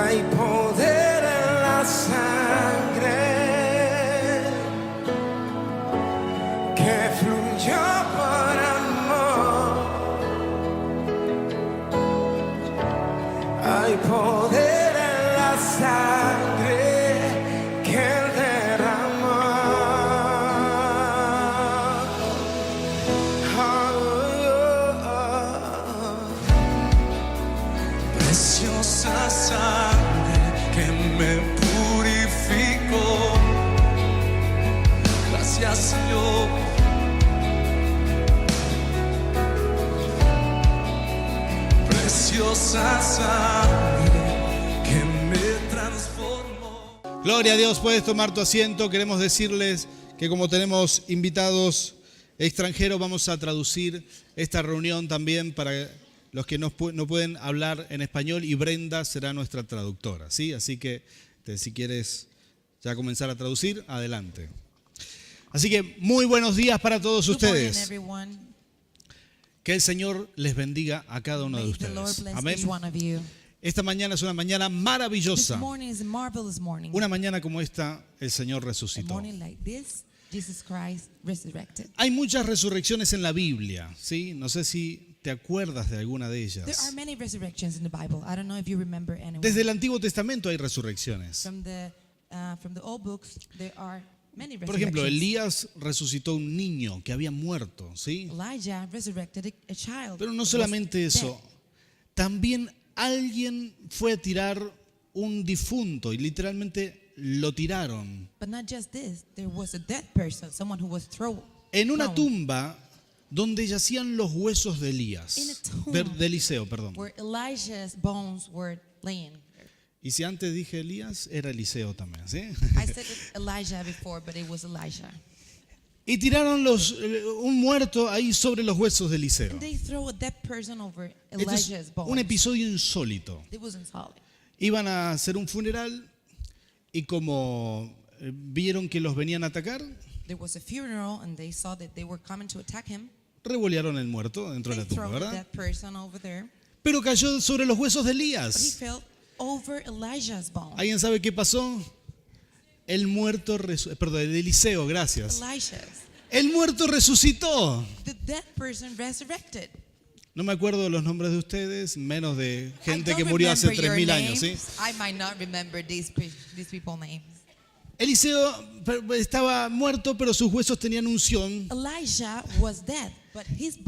Hay poder en la sangre que fluyó por amor. Hay poder en la sangre que él derramó. Preciosa sangre que me purificó. Gracias, Señor. Preciosa sangre que me transformó. Gloria a Dios, puedes tomar tu asiento. Queremos decirles que como tenemos invitados extranjeros, vamos a traducir esta reunión también para los que no pueden hablar en español, y Brenda será nuestra traductora, ¿sí? Así que si quieres ya comenzar a traducir, adelante. Así que muy buenos días para todos ustedes. Que el Señor les bendiga a cada uno de ustedes. Amén. Esta mañana es una mañana maravillosa. Una mañana como esta, el Señor resucitó. Hay muchas resurrecciones en la Biblia, ¿sí? No sé si te acuerdas de alguna de ellas. Desde el Antiguo Testamento hay resurrecciones. Por ejemplo, Elías resucitó un niño que había muerto, ¿sí? Pero no solamente eso, también alguien fue a tirar un difunto y literalmente lo tiraron. En una tumba donde yacían los huesos de Elías, de Eliseo, perdón. Y si antes dije Elías, era Eliseo también, ¿sí? Y tiraron un muerto ahí sobre los huesos de Eliseo. Este es un episodio insólito. Iban a hacer un funeral y como vieron que los venían a atacar, revolearon el muerto dentro de la tumba, ¿verdad? Pero cayó sobre los huesos de Elías. ¿Alguien sabe qué pasó? El muerto perdón, de Eliseo, gracias. El muerto resucitó. No me acuerdo los nombres de ustedes, menos de gente que murió hace 3.000 años, ¿sí? Eliseo estaba muerto, pero sus huesos tenían unción.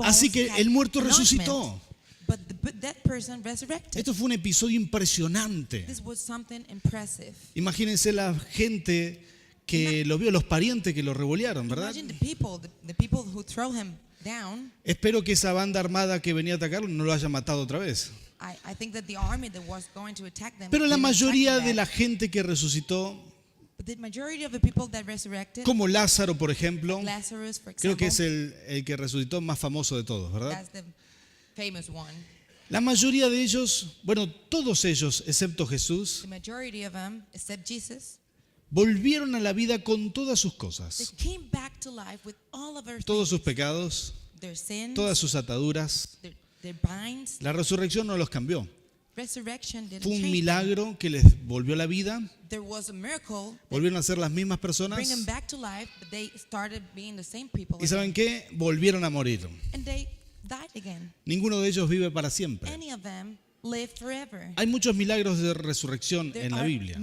Así que el muerto resucitó. Esto fue un episodio impresionante. Imagínense la gente que lo vio, los parientes que lo revolearon, ¿verdad? Espero que esa banda armada que venía a atacarlo no lo haya matado otra vez. Pero la mayoría de la gente que resucitó, como Lázaro, por ejemplo, creo que es el que resucitó más famoso de todos, ¿verdad? La mayoría de ellos, bueno, todos ellos, excepto Jesús, volvieron a la vida con todas sus cosas, todos sus pecados, todas sus ataduras. La resurrección no los cambió. Fue un milagro que les volvió a la vida. Volvieron a ser las mismas personas. ¿Y saben qué? Volvieron a morir. Ninguno de ellos vive para siempre. Hay muchos milagros de resurrección en la Biblia.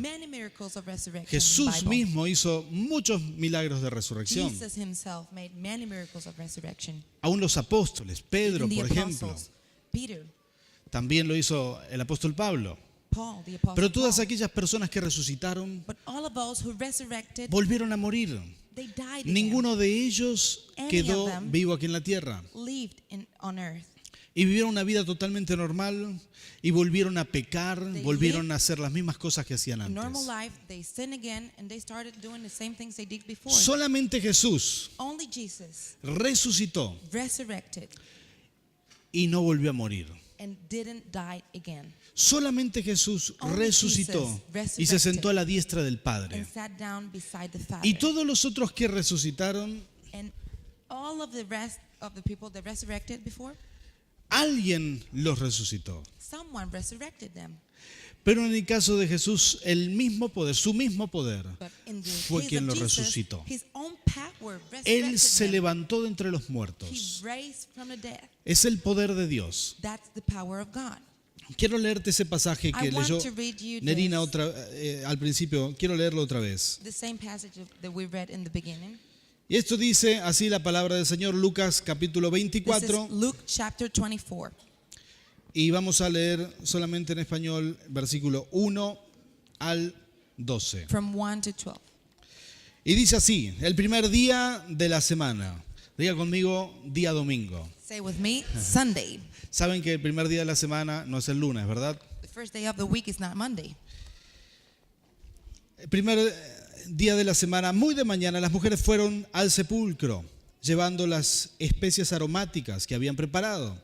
Jesús mismo hizo muchos milagros de resurrección. Aún los apóstoles, Pedro, por ejemplo, también lo hizo el apóstol Pablo. Pero todas aquellas personas que resucitaron volvieron a morir. Ninguno de ellos quedó vivo aquí en la tierra. Y vivieron una vida totalmente normal y volvieron a pecar, volvieron a hacer las mismas cosas que hacían antes. Solamente Jesús resucitó y no volvió a morir. Solamente Jesús resucitó y se sentó a la diestra del Padre. Y todos los otros que resucitaron, alguien los resucitó. Pero en el caso de Jesús, el mismo poder, su mismo poder, But in the fue case quien of lo Jesus, resucitó. his own power Él resurrected se him. levantó de entre los He muertos. raised from the dead. Es el poder de Dios. That's the power of God. Quiero leerte ese pasaje que I want leyó to read you Nerina this. al principio. Quiero leerlo otra vez. The same passage that we read in the beginning. Y esto dice así la palabra del Señor, Lucas capítulo This 24. is Luke chapter 24. Y vamos a leer solamente en español, versículo 1 al 12. From 1 to 12. Y dice así, el primer día de la semana. Diga conmigo, día domingo. Say with me, Sunday. Saben que el primer día de la semana no es el lunes, ¿verdad? The first day of the week is not Monday. El primer día de la semana, muy de mañana, las mujeres fueron al sepulcro, llevando las especias aromáticas que habían preparado.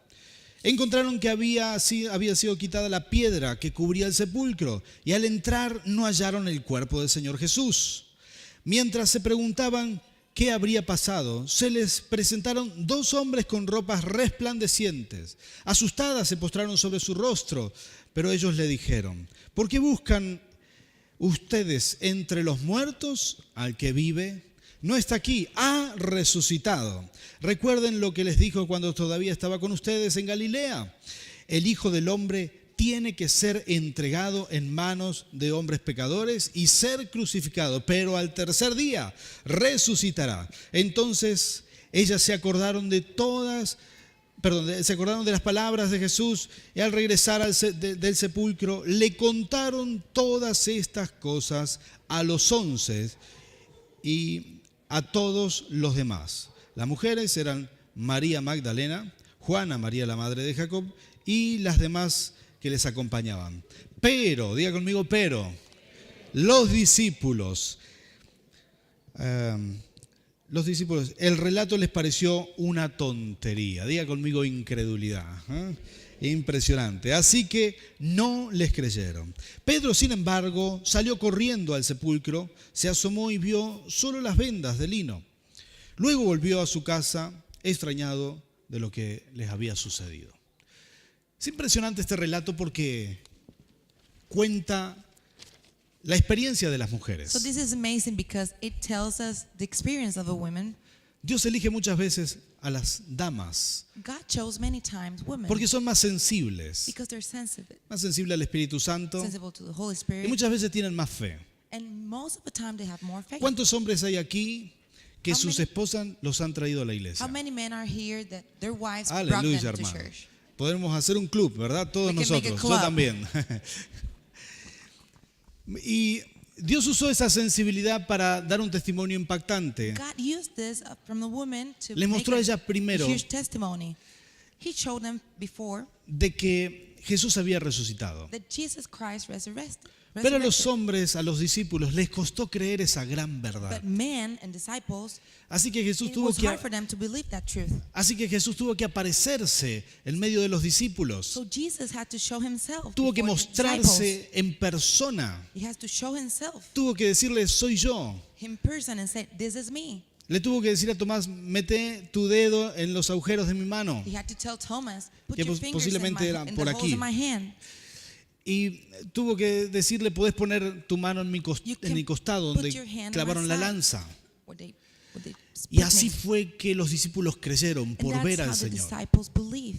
Encontraron que había sido quitada la piedra que cubría el sepulcro, y al entrar no hallaron el cuerpo del Señor Jesús. Mientras se preguntaban qué habría pasado, se les presentaron dos hombres con ropas resplandecientes. Asustadas se postraron sobre su rostro, pero ellos le dijeron, ¿por qué buscan ustedes entre los muertos al que vive? No está aquí, ha resucitado. Recuerden lo que les dijo cuando todavía estaba con ustedes en Galilea. El Hijo del Hombre tiene que ser entregado en manos de hombres pecadores y ser crucificado, pero al tercer día resucitará. Entonces ellas se acordaron de las palabras de Jesús, y al regresar del sepulcro le contaron todas estas cosas a los 11 y a todos los demás. Las mujeres eran María Magdalena, Juana, María la madre de Jacob, y las demás que les acompañaban. Pero, diga conmigo, pero, los discípulos, el relato les pareció una tontería. Diga conmigo, incredulidad. Impresionante. Así que no les creyeron. Pedro, sin embargo, salió corriendo al sepulcro, se asomó y vio solo las vendas de lino. Luego volvió a su casa, extrañado de lo que les había sucedido. Es impresionante este relato porque cuenta la experiencia de las mujeres. So this is amazing because it tells us the experience of the women. Dios elige muchas veces a las damas God chose many times women porque son más sensibles, because they're sensitive, más sensibles al Espíritu Santo sensible to the Holy y Spirit, muchas veces tienen más fe. and most of the time they have more faith. ¿Cuántos hombres hay aquí que How sus many- esposas los han traído a la How iglesia? many men are here that their wives brought Aleluya, them to hermano. church? Podemos hacer un club, ¿verdad? Todos We can make a nosotros, yo club. también. Y Dios usó esa sensibilidad para dar un testimonio impactante. God used this from the women to Les make mostró a ellas primero huge testimony. He showed them before de que Jesús había resucitado. that Jesus Christ resurrected. Pero a los hombres, a los discípulos, les costó creer esa gran verdad. But men and disciples, Así que Jesús it tuvo was que, hard for them to believe that truth. aparecerse en medio de los discípulos. So Jesus had to show himself. Tuvo que before the disciples. mostrarse en persona. He has to show himself Tuvo que decirles, soy yo. in person and say, "This is me." Le tuvo que decir a Tomás, mete tu dedo en los agujeros de mi mano. He had to tell Thomas, "Put Que your fingers posiblemente era in por the holes aquí. of my hand." Y tuvo que decirle, podés poner tu mano en mi You can costado, put donde your hand on clavaron my la side. lanza. Where they Y spit así me. fue que los discípulos creyeron And por that's ver how al the Señor. disciples believe.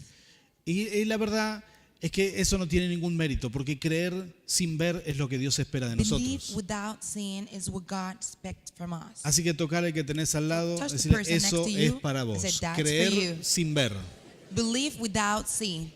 Y la verdad es que eso no tiene ningún mérito, porque creer sin ver es lo que Dios espera de Believe nosotros. without seeing is what God expects from us. Así que tocar al que tenés al lado, Touch the decirle, person next eso to es you para and vos. say, "That's for Creer you." sin ver. Believe without seeing.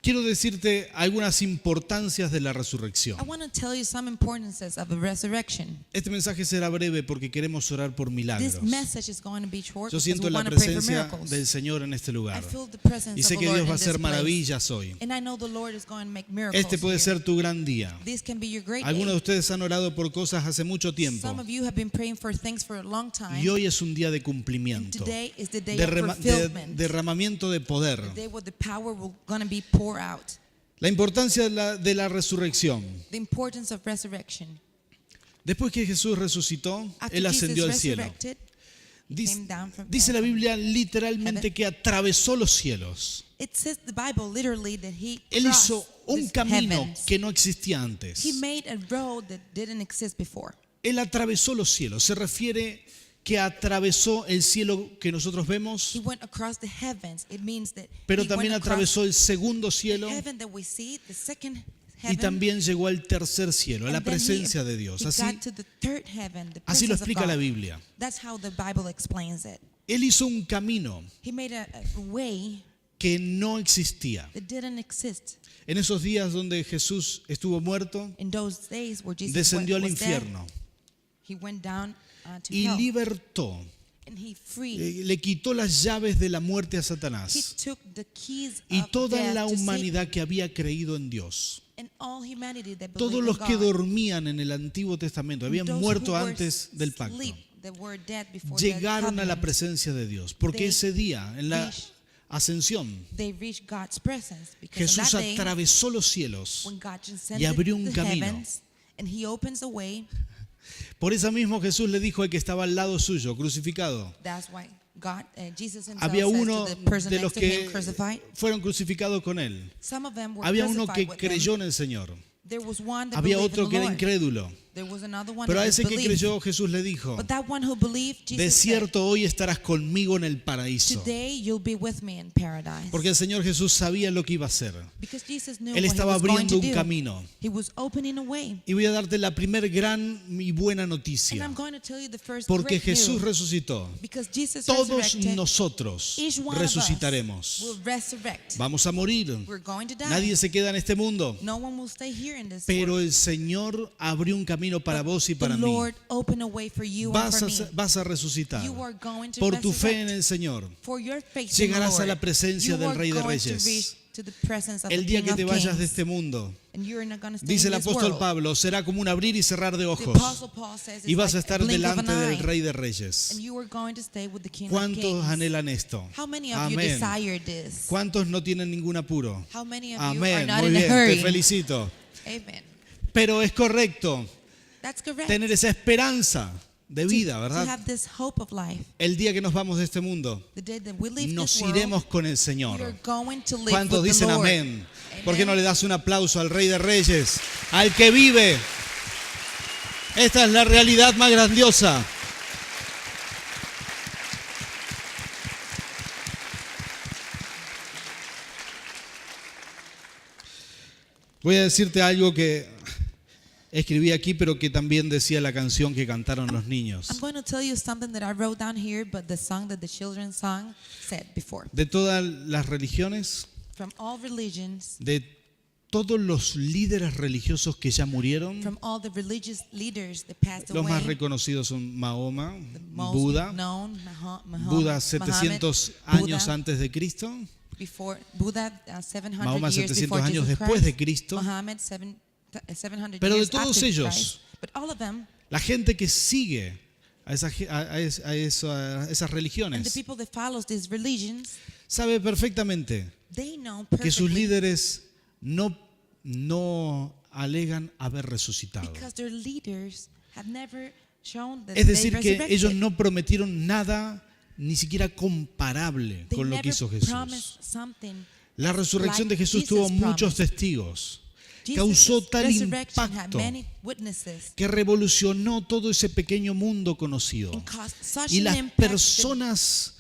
Quiero decirte algunas importancias de la resurrección. I want to tell you some importances of the resurrection. Este mensaje será breve porque queremos orar por milagros. This message is going to be short Yo because siento we la want to pray for presencia miracles. del Señor en este I lugar. feel the presence Y of sé the que Lord Dios va a in this hacer place. maravillas hoy. And I know the Lord is going to make miracles. Este puede here. ser tu gran día. This can be your great Algunos de day. ustedes han orado por cosas hace mucho tiempo. Some of you have been praying for things for a long time. Y hoy es un día de And cumplimiento, today is the day de of fulfillment. derramamiento de poder. The day where the power will going to be poured out. La importancia de la resurrección. The importance of resurrection. Después que Jesús resucitó, After Él ascendió al Jesus cielo. resurrected, Dice, came down from dice la from Biblia literalmente heaven. que atravesó los cielos. It says the Bible literally that he Él hizo crossed un these camino heavens. que no existía antes. He made a road that didn't exist before. Él atravesó los cielos. Se refiere que atravesó el cielo que nosotros He vemos, went across the heavens. It means that pero he también went across atravesó el segundo the cielo heaven that we see, the second y heaven. también llegó al tercer cielo, a la And then presencia de Dios. he Así, got to the third heaven, the así lo presence of explica God. la Biblia. That's how the Bible explains it. Él hizo un camino He made a way que no existía. that didn't exist. En esos días donde Jesús estuvo muerto, In those days where Jesus descendió al was dead, infierno he went down to y hell, libertó, and he freed. le quitó las llaves de la muerte a He Satanás took the keys y of toda death la to Satan, humanidad que había creído en Dios. and all humanity that Todos believed los in que God. dormían en el Antiguo Testamento, habían Those muerto who were antes del pacto, asleep, that were dead before the llegaron a la covenant, presencia de Dios, porque They ese día, en la reached- ascensión, they reached God's presence, because on Jesús that day, atravesó los cielos. when God y descended abrió un the camino. heavens, and he opens a way, Por eso mismo Jesús le dijo al que estaba al lado suyo, crucificado. that's why Jesus himself Había says uno to the person de los next to him, que crucified. fueron crucificados con él. Some of them were Había uno crucified que with creyó him. en el Señor. There was one that Había believed otro in que the era Lord. incrédulo. There was another one Pero a that ese que believed. creyó Jesús le dijo, But that one who believed, de Jesus said, cierto hoy estarás conmigo en el paraíso. today you'll be with me in paradise. Porque el Señor Jesús sabía lo que iba a hacer. Because Jesus knew Él what he estaba was going abriendo to un do. camino. He was opening a way. Y voy a darte la primer gran y buena And noticia. I'm going to tell you the first Porque great Jesús news. resucitó. Because Jesus Todos resurrected, nosotros each one of us resucitaremos. will resurrect. Vamos a morir. We're going to die. Nadie se queda en este mundo. No one will stay here in this Pero world. el Señor abrió un camino para vos y para The mí. Lord opened a way for you and Vas for a, me. vas a resucitar. You are going to Por tu fe en resurrect. el Señor. For your faith in Llegarás the a la Lord, presencia you del are Rey de going to Reyes. reach to the presence of El the día King que of te vayas de Kings. este mundo, And you're not going to stay dice in el this apóstol world. Pablo, será como un abrir y cerrar de The ojos. Apostle Paul says Y it's vas a like estar a blink of delante an del eye, Rey de Reyes. and you are going to stay with the King of ¿Cuántos Kings. anhelan esto? How many of you Amén. desire this? ¿Cuántos no tienen ningún apuro? How many of you are Amén. not Muy in a bien, te hurry? felicito. Amen. Pero es correcto That's correct. tener esa esperanza de vida, To ¿verdad? have this hope of life. El día que nos vamos de este mundo, The day that we leave nos this world, iremos con el we are Señor. going to live ¿Cuántos with the dicen Lord. amén? ¿Por qué Amen. no le das un aplauso al Rey de Reyes, al que vive? Esta es la realidad más grandiosa. Voy a decirte algo que escribí aquí, pero que también decía la canción que cantaron los niños. I'm going to tell you something that I wrote down here, but the song that the children sang said before. De todas las religiones, From all religions, de todos los líderes religiosos que ya murieron, from all the religious leaders that passed los away, más reconocidos son Mahoma, the most Buda, known, Buda 700 años Buddha, antes de Cristo, before Buddha, 700 Mahoma years 700 before años Jesus después Christ, de Cristo. Muhammad 700 Pero de years todos after ellos, Christ. But all of them, la gente que sigue a esas and the religiones people that follows these religions, sabe perfectamente they know que sus perfectly líderes no alegan haber resucitado. because their leaders have never shown that Es they decir, que resurrected. ellos no prometieron nada ni siquiera comparable They con lo que never hizo Jesús. promised something. La resurrección de like Jesús Jesus tuvo muchos promised. testigos. Jesus' Causó tal resurrection had impacto many witnesses que revolucionó todo ese pequeño mundo conocido. and caused such Y an las impact personas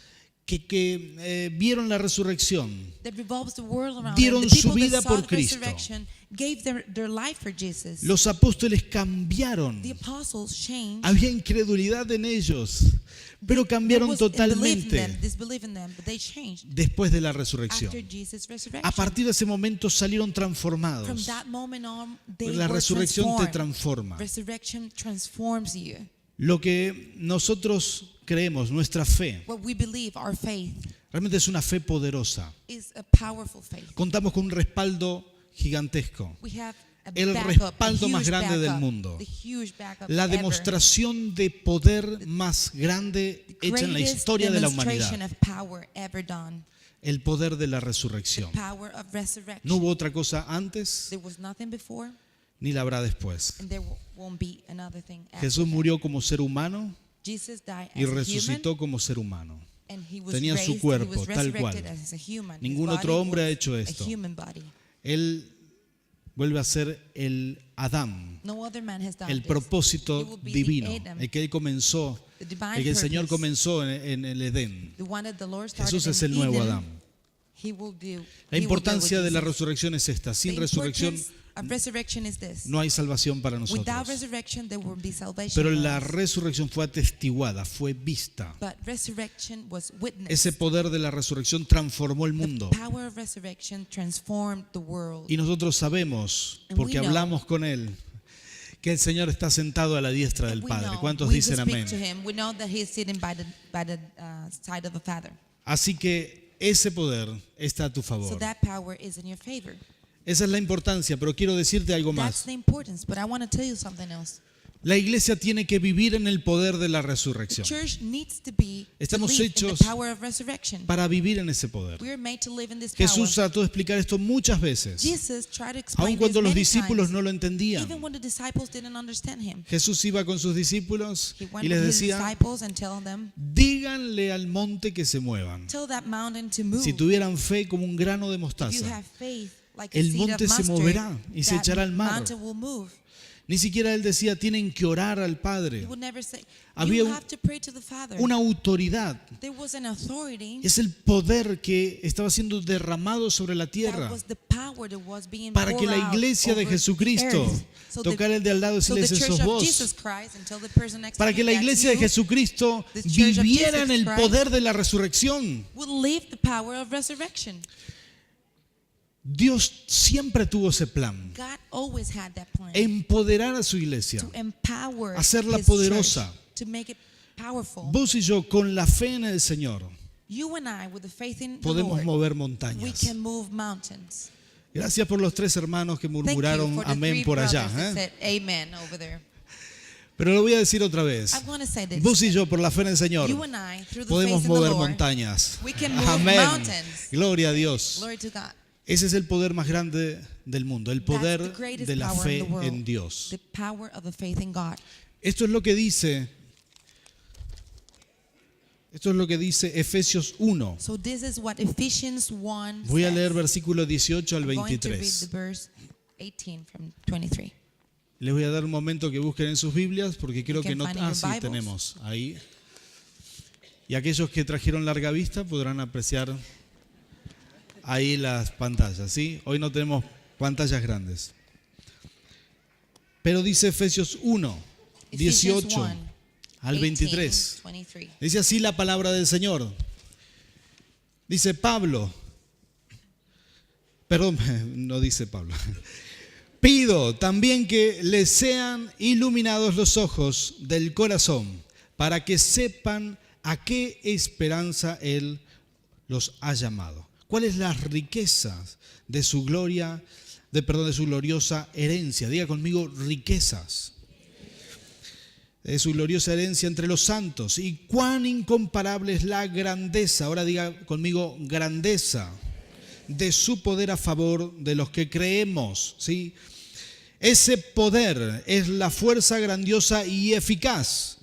que vieron la resurrección that revolves the world around dieron them. The su people vida that saw por the Cristo. resurrection gave their life for Jesus. Los apóstoles cambiaron. The apostles changed. Había incredulidad en ellos, pero There cambiaron was disbelief in them, totalmente disbelief in them, but they changed después de la resurrección. after Jesus' resurrection. A partir de ese momento salieron From transformados. that moment on, they La were resurrección te transformed. transforma. Resurrection transforms you. Lo que nosotros creemos, nuestra fe, What we believe, our faith, realmente es una fe poderosa. is a powerful faith. Contamos con un respaldo gigantesco. We have a El backup, respaldo a más huge grande del backup, mundo. the huge backup La ever. demostración de poder más grande The hecha en la greatest historia de la demonstration humanidad. of power ever done. El poder de la The resurrección. power of resurrection. No hubo otra cosa antes There was nothing before, ni la habrá después. and there won't be another thing after Jesús that. murió como ser humano, Jesus died y as a resucitó human, como ser humano. and he was Tenía su raised, cuerpo, he was tal resurrected cual. as a human. Ningún His otro body hombre ha was hecho esto. A human body. Él vuelve a ser el Adán, No other man has done el this. He propósito will be divino, the Adam, el que él comenzó, the divine el que el Señor purpose, comenzó en el Edén. the one that the Lord started Jesús es in el nuevo Eden. Adán. He will do. La he will do importancia with de la Jesus. resurrección es esta. Sin The resurrección importance of resurrection is this. no hay salvación para Without nosotros. resurrection, there will be salvation. Pero for la us. resurrección fue atestiguada, fue vista. But resurrection was witnessed. Ese poder de la resurrección transformó el mundo. The power of resurrection transformed the world. Y nosotros sabemos, And porque we know. hablamos con Él, que el Señor está sentado a la diestra del We Padre. know, ¿Cuántos we dicen who amén? speak to him, we know that he is sitting by the side of the Father. Así que ese poder está a tu So favor. that power is in your favor. Esa es la importancia, pero quiero decirte algo That's más. the importance. But I want to tell you something else. La iglesia tiene que vivir en el poder de la The resurrección. church needs to be to Estamos live in hechos the power of resurrection. Para vivir en ese poder. We are made to live in this Jesús power. trató de explicar esto muchas veces, Jesus tried to aun explain cuando this los many discípulos times, no lo entendían. even when the disciples didn't understand him. Jesús iba con sus discípulos He went y les with his decía, disciples and tell them, díganle al monte que se muevan. tell that mountain to move. Si tuvieran fe como un grano de If you mostaza, have faith like a el seed monte of se mustard, moverá y se that echará al mar. mountain will move. Ni siquiera él decía, tienen que orar al He Padre. would never say, Había you have to pray to the Father. Una autoridad. There was an authority. Es el poder que estaba siendo derramado sobre la That tierra was the power that was being para que poured la out iglesia de over the Jesucristo, earth. So the- tocar el de al lado y So the decirle, church sos of vos. Jesus Christ, and tell the person next Para to que you, la "That's iglesia de you," Jesucristo The church of viviera en Jesus el Christ poder de la resurrección. will live the power of resurrection. Dios siempre tuvo ese plan. God always had that plan Empoderar a su iglesia. to empower hacerla His poderosa. church, to make it powerful. Vos y yo, con la fe en el Señor, You and I, with the faith in the podemos Lord, mover we montañas. can move mountains. Gracias por los 3 hermanos que Thank you murmuraron for the amén 3 por allá. brothers that ¿eh? said amen over there. Pero lo voy a decir otra vez. I want to say this. Vos y yo, por la fe en el Señor, You and I, through the podemos faith in the mover Lord, montañas. we can move Amén. mountains. Gloria a Dios. Glory to God. Ese es el poder más grande del mundo, el That's poder the greatest de la power fe in the world. en Dios. The power of the faith in God. Esto es lo que dice Efesios 1. So this is what Ephesians 1 Voy a says. leer versículo 18 al I'm going to read the 23. verse 18 from 23. Les voy a dar un momento que busquen en sus Biblias porque creo que can no... find in your sí, Bibles. tenemos ahí. Y aquellos que trajeron larga vista podrán apreciar ahí las pantallas, ¿sí? Hoy no tenemos pantallas grandes. Pero dice Efesios 1, Ephesians 18 1, al 18, 23. 23. Dice así la palabra del Señor. Dice Pablo. Perdón, no dice Pablo. Pido también que les sean iluminados los ojos del corazón para que sepan a qué esperanza Él los ha llamado. ¿Cuáles las riquezas de su gloria, de su gloriosa herencia? Diga conmigo, riquezas. De su gloriosa herencia entre los santos. Y cuán incomparable es la grandeza. Ahora diga conmigo, grandeza de su poder a favor de los que creemos, ¿sí? Ese poder es la fuerza grandiosa y eficaz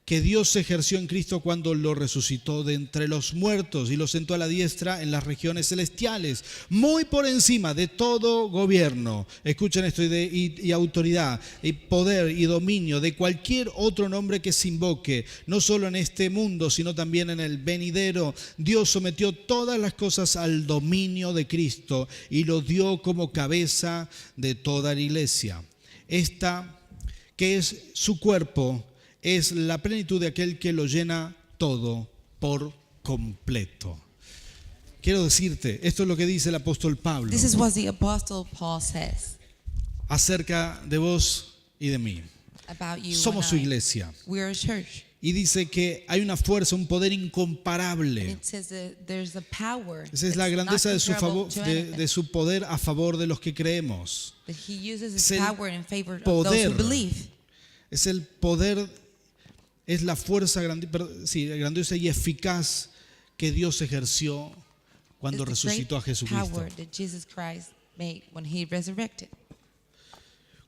que Dios ejerció en Cristo cuando lo resucitó de entre los muertos y lo sentó a la diestra en las regiones celestiales, muy por encima de todo gobierno, escuchen esto, y autoridad, y poder y dominio de cualquier otro nombre que se invoque, no solo en este mundo, sino también en el venidero. Dios sometió todas las cosas al dominio de Cristo y lo dio como cabeza de toda la iglesia. Esta, que es su cuerpo, es la plenitud de aquel que lo llena todo por completo. Quiero decirte, esto es lo que dice el apóstol Pablo This is what the Apostle Paul says acerca de vos y de mí. about you Somos su and I. iglesia. We are a church. Y dice que hay una fuerza, un poder And incomparable. it says that there's a power Esa es la that's grandeza not de su, favor, comparable to anything. de su poder a favor de los que creemos. That he uses Es his el power in favor of those poder. who believe. Es el poder, es la fuerza grandiosa y eficaz que Dios ejerció cuando It's the resucitó a great Jesucristo. power that Jesus Christ made when he resurrected.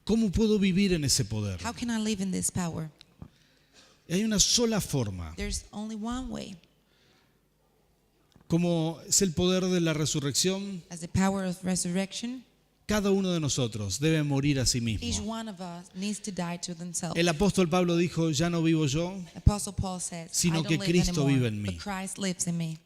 ¿Cómo puedo vivir en ese poder? How can I live in this power? Y hay una sola forma. There's only one way. Como es el poder de la resurrección, As the power of resurrection, cada uno de nosotros debe morir a sí each mismo. one of us needs to die to themselves. El apóstol Pablo dijo, ya no vivo yo, Apostle Paul said, sino I don't que live Cristo anymore, vive en mí. but Christ lives in me.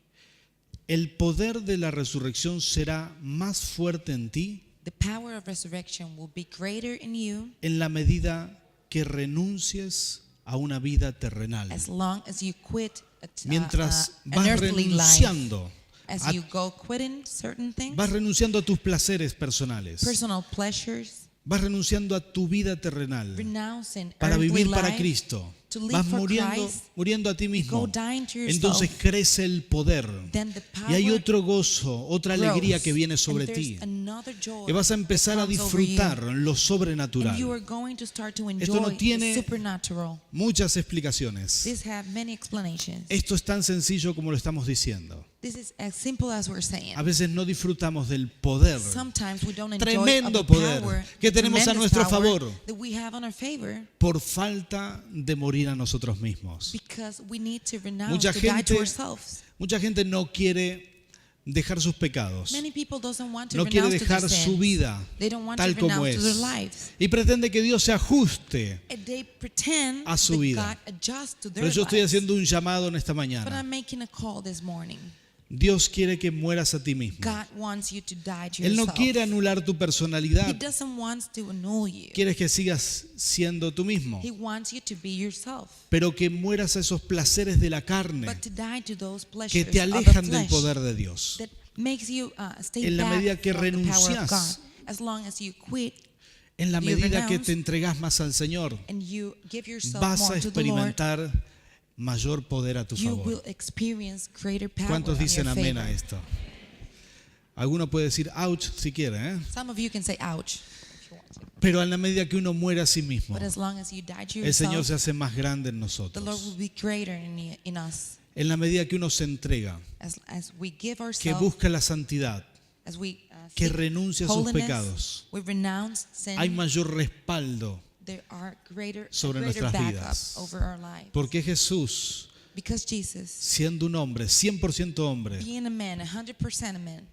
el poder de la resurrección será más fuerte en ti The power of resurrection will be greater in you en la medida que renuncies a una vida terrenal. as long as you quit Mientras an vas earthly life. renunciando, As you go quitting certain things, vas renunciando a tus placeres personales, personal pleasures, vas renunciando a tu vida terrenal renouncing para earthly vivir para life, Cristo. to live Vas for muriendo, Christ, muriendo a ti mismo. go dying to yourself. Entonces crece el poder. Then the Y hay power otro gozo, otra grows, alegría que viene sobre and ti. there's another joy Y vas a empezar a that comes over you, disfrutar lo and you sobrenatural. are going to start to Esto no enjoy tiene the supernatural. muchas explicaciones. This have many explanations. Esto es tan sencillo como lo estamos diciendo. This is as simple as we're saying. A veces no disfrutamos del poder Sometimes we don't enjoy tremendo of the poder power, que tenemos a tremendous nuestro power favor that we have on our favor, por falta de morir a nosotros mismos. because we need to renounce, Mucha to die gente, to ourselves. mucha gente no quiere dejar sus pecados, Many people doesn't want to no quiere renounce to their dejar su sins. vida They don't want tal to como renounce to es their lives. y pretende que Dios se ajuste. And they pretend a su that vida. God adjusts to their Pero yo estoy lives. haciendo un llamado en esta But mañana. I'm making a call this morning. Dios quiere que mueras a ti mismo. God wants you to die to Él no yourself. quiere anular tu He personalidad. doesn't want to annul you. Quiere que sigas siendo tú mismo, He wants you to be yourself. pero que mueras a esos placeres de la carne But to die to those pleasures que te of the alejan del flesh poder de Dios. that makes you stay En la back medida que from the power of renuncias, God. As long as you quit En la you medida que renounce te entregas más al Señor, and you give yourself vas a more to the Lord, experimentar mayor poder a tu you will favor. experience greater power ¿Cuántos on dicen your amén favor. a esto? Alguno puede decir ouch si quiere, ¿eh? Some of you can say ouch, if you want to. Pero en la medida que uno muere a sí mismo, But as long as you die to el Señor yourself, se hace más grande en the Lord nosotros. will be greater in us. En la medida que uno se entrega, As we give que ourselves, busca la santidad, as we que seek renuncia a sus holiness, pecados, we renounce sin. hay mayor respaldo. There are greater sobre greater nuestras backup vidas. over our lives. Porque Jesús, Because Jesus, siendo un hombre, 100% hombre being a man, 100% a man,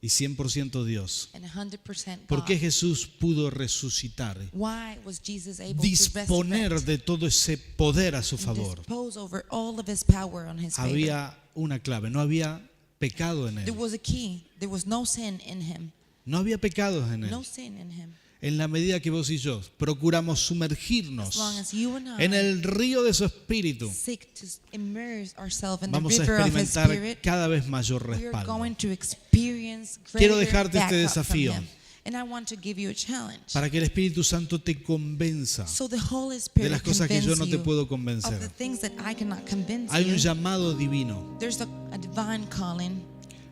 y 100% Dios, and 100% ¿por God, qué Jesús pudo resucitar? why was Jesus able Disponer to resurrect de todo ese poder a su and favor. dispose over all of his power on his favor? Había una clave, no había pecado en There él. was a key. There was no sin in him. No había pecados en No él. sin in him. En la medida que vos y yo procuramos As sumergirnos long as you and I en el río de su espíritu, seek to immerse ourselves in the vamos a river of his experimentar spirit, cada vez mayor we are respaldo. going to experience Quiero greater dejarte este backup from desafío. him. And I want to give you a challenge. Para que el Espíritu Santo te convenza So the Holy de Spirit las cosas que yo no te convince puedo you convencer. of the things that I cannot convince Hay un you. llamado divino There's a divine calling,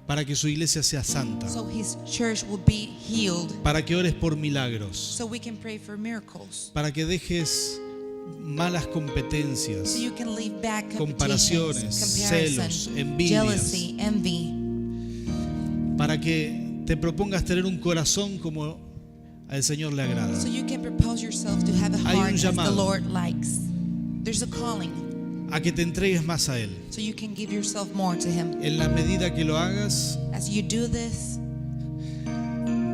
para que su iglesia sea santa, so his church will be healed, para que ores por milagros, so we can pray for miracles, para que dejes malas competencias, so you can leave back comparaciones, comparison, celos, envidias, jealousy, envy, para que te propongas tener un corazón como al Señor le agrada. so you can propose yourself to have a Hay un heart as the llamado. Lord likes. There's a calling, A que te entregues más a Él. so you can give yourself more to him. En la medida que lo hagas, As you do this,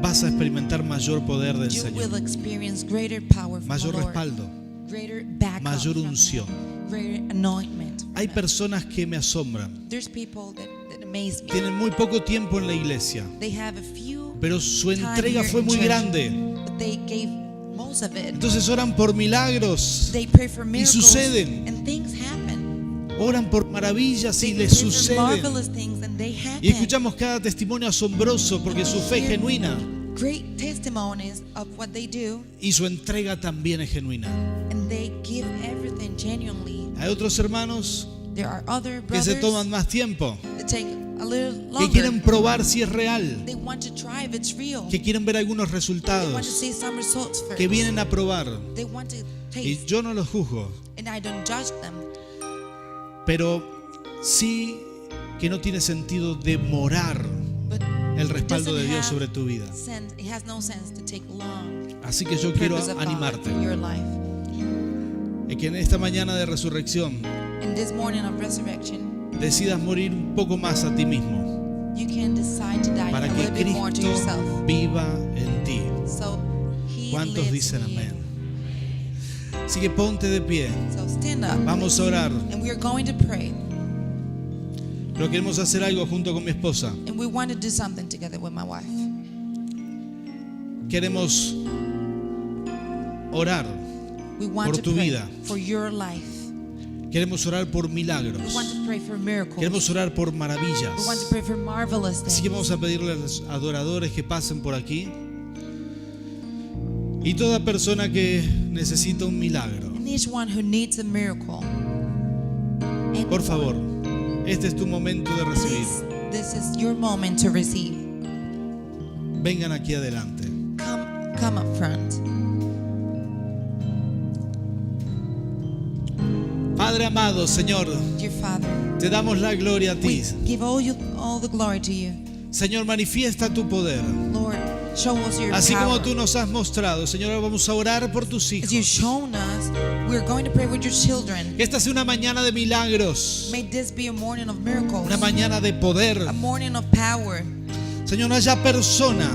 vas a experimentar mayor poder del you will Señor, experience greater power from mayor the Lord, respaldo. greater backup mayor from him, unción. greater anointment. from Hay him. personas que me asombran. There's people that amaze me. Tienen muy poco tiempo en la iglesia, They have a few, pero su time entrega here fue in muy church, grande. but they gave most of it. Entonces oran por milagros, They pray for miracles, suceden. and things happen. oran por maravillas y They les pray for suceden. marvelous things, and they happen. Y escuchamos cada testimonio asombroso porque su fe es genuina Great testimonies of what they do, y su entrega también es genuina. and they give everything genuinely. Hay otros hermanos There are other que se brothers toman más tiempo, that take a little que longer. quieren probar si es real, They want to try if it's real. que quieren ver algunos They want to resultados, see some results first. que vienen a probar. They want to Y taste, yo no los juzgo, and I don't judge them. pero sí que no tiene sentido demorar But el it respaldo doesn't de Dios have sobre tu vida. sense, it has no sense to take long. Así que yo quiero Purpose of God animarte. for your life. es que en esta mañana de resurrección in this morning of resurrection, decidas morir un poco más a ti mismo you can decide to die para a que little bit more to Cristo yourself. viva en ti. So He ¿Cuántos lives dicen in you. amén? Así que ponte de pie. So stand up, Vamos a orar. and we are going to pray, Pero queremos hacer algo junto con mi esposa. and we want to do something together with my wife. Queremos orar. We want Por to tu pray vida. for your life. Queremos orar por We milagros. want to pray for miracles. Queremos orar por We want to maravillas. pray for marvelous Así que vamos things. a pedirle a los adoradores que pasen por aquí. Y toda persona que necesita un milagro, And each one who needs a miracle, por favor, este es tu momento de recibir. this is your moment to receive. Vengan aquí adelante. Come up front. Padre amado, Señor, Dear Father, te damos la gloria a we ti. give all the glory to you. Señor, manifiesta tu poder. Lord, show us your Así power. como tú nos has mostrado, Señor, ahora vamos a orar por tus As you've hijos. shown us, we're going to pray with your children. Que esta sea una mañana de milagros, May this be a morning of miracles, una mañana de poder. a morning of power. Señor, no haya persona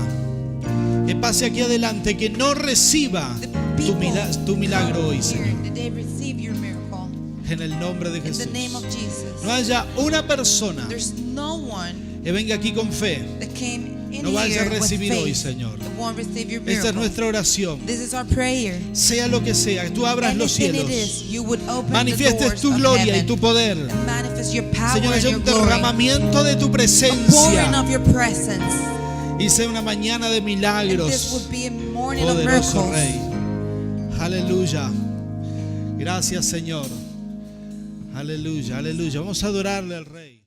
que pase aquí adelante que no reciba The tu, people tu milagro hoy, come Señor. here, that they receive your miracle. En el nombre de In Jesús. the name of Jesus. No haya una persona There's no one que venga aquí con fe. that came in No vaya a here with recibir hoy, faith Señor. that won't receive your Esta es miracle. nuestra oración. This is our prayer. Sea lo que sea, que tú abras los Anything cielos. it is, you would open the Manifiestes doors tu of gloria y heaven tu poder. and manifest your power Señor, and haya your un glory. derramamiento de tu A pouring presencia. of your presence. Y sea una mañana de And this milagros. would be a morning of Poderoso miracles. Rey. Aleluya. Gracias, Señor. Aleluya, aleluya. Vamos a adorarle al Rey.